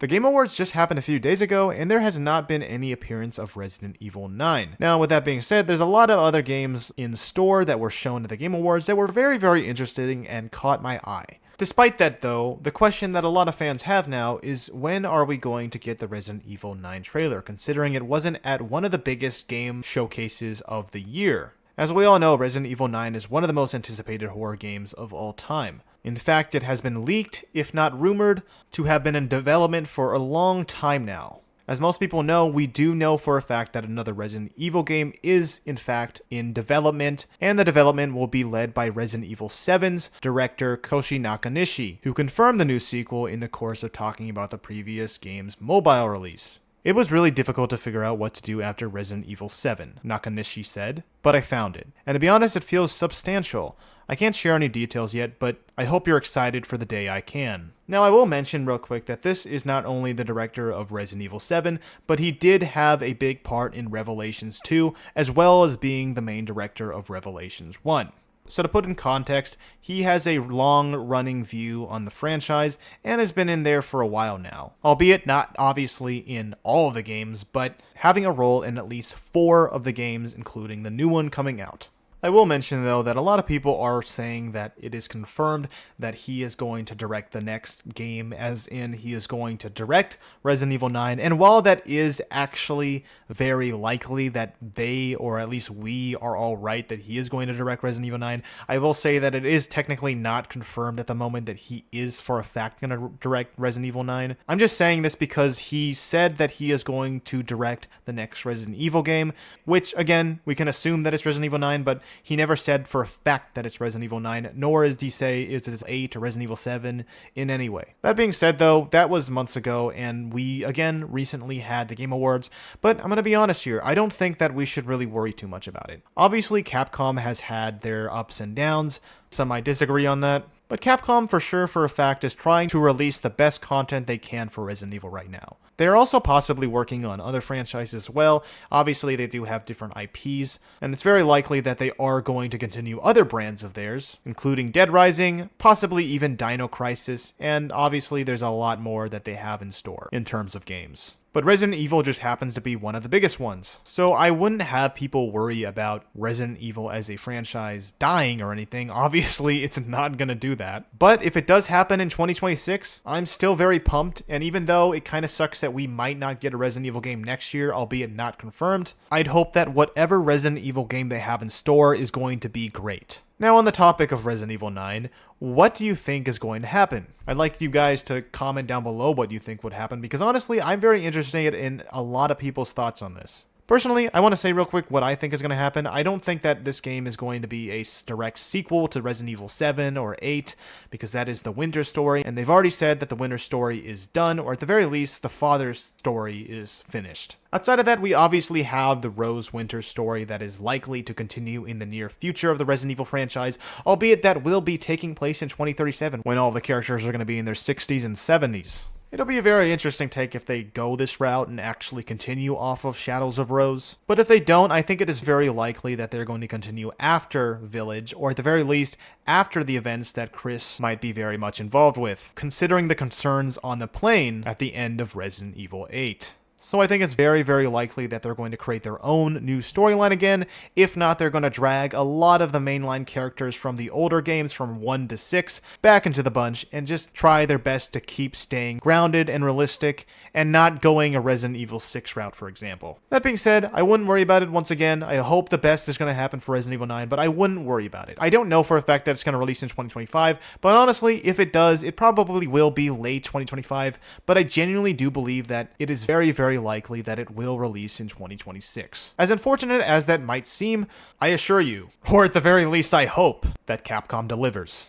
The Game Awards just happened a few days ago, and there has not been any appearance of Resident Evil 9. Now, with that being said, there's a lot of other games in store that were shown at the Game Awards that were very, very interesting and caught my eye. Despite that though, the question that a lot of fans have now is when are we going to get the Resident Evil 9 trailer, considering it wasn't at one of the biggest game showcases of the year. As we all know, Resident Evil 9 is one of the most anticipated horror games of all time. In fact, it has been leaked, if not rumored, to have been in development for a long time now. As most people know, we do know for a fact that another Resident Evil game is, in fact, in development, and the development will be led by Resident Evil 7's director Koshi Nakanishi, who confirmed the new sequel in the course of talking about the previous game's mobile release. It was really difficult to figure out what to do after Resident Evil 7, Nakanishi said, but I found it. And to be honest, it feels substantial. I can't share any details yet, but I hope you're excited for the day I can. Now, I will mention real quick that this is not only the director of Resident Evil 7, but he did have a big part in Revelations 2, as well as being the main director of Revelations 1. So to put in context, he has a long-running view on the franchise and has been in there for a while now. Albeit not obviously in all of the games, but having a role in at least 4 of the games, including the new one coming out. I will mention though that a lot of people are saying that it is confirmed that he is going to direct the next game, as in he is going to direct Resident Evil 9, and while that is actually very likely that they, or at least we, are all right that he is going to direct Resident Evil 9, I will say that it is technically not confirmed at the moment that he is for a fact going to direct Resident Evil 9. I'm just saying this because he said that he is going to direct the next Resident Evil game, which again, we can assume that it's Resident Evil 9, but he never said for a fact that it's Resident Evil 9, nor did he say is it 8 or Resident Evil 7 in any way. That being said though, that was months ago, and we again recently had the Game Awards, but I'm going to be honest here, I don't think that we should really worry too much about it. Obviously, Capcom has had their ups and downs. Some might disagree on that, but Capcom for sure for a fact is trying to release the best content they can for Resident Evil right now. They are also possibly working on other franchises as well. Obviously, they do have different IPs, and it's very likely that they are going to continue other brands of theirs, including Dead Rising, possibly even Dino Crisis, and obviously there's a lot more that they have in store in terms of games. But Resident Evil just happens to be one of the biggest ones. So I wouldn't have people worry about Resident Evil as a franchise dying or anything. Obviously, it's not going to do that. But if it does happen in 2026, I'm still very pumped. And even though it kind of sucks that we might not get a Resident Evil game next year, albeit not confirmed, I'd hope that whatever Resident Evil game they have in store is going to be great. Now, on the topic of Resident Evil 9, what do you think is going to happen? I'd like you guys to comment down below what you think would happen, because honestly, I'm very interested in a lot of people's thoughts on this. Personally, I want to say real quick what I think is going to happen. I don't think that this game is going to be a direct sequel to Resident Evil 7 or 8, because that is the Winter story, and they've already said that the Winter story is done, or at the very least, the father's story is finished. Outside of that, we obviously have the Rose Winter story that is likely to continue in the near future of the Resident Evil franchise, albeit that will be taking place in 2037, when all the characters are going to be in their 60s and 70s. It'll be a very interesting take if they go this route and actually continue off of Shadows of Rose. But if they don't, I think it is very likely that they're going to continue after Village, or at the very least, after the events that Chris might be very much involved with, considering the concerns on the plane at the end of Resident Evil 8. So I think it's very, very likely that they're going to create their own new storyline again. If not, they're going to drag a lot of the mainline characters from the older games from 1 to 6 back into the bunch and just try their best to keep staying grounded and realistic and not going a Resident Evil 6 route, for example. That being said, I wouldn't worry about it once again. I hope the best is going to happen for Resident Evil 9, but I wouldn't worry about it. I don't know for a fact that it's going to release in 2025, but honestly, if it does, it probably will be late 2025, but I genuinely do believe that it is very, very likely that it will release in 2026. As unfortunate as that might seem, I assure you, or at the very least I hope, that Capcom delivers.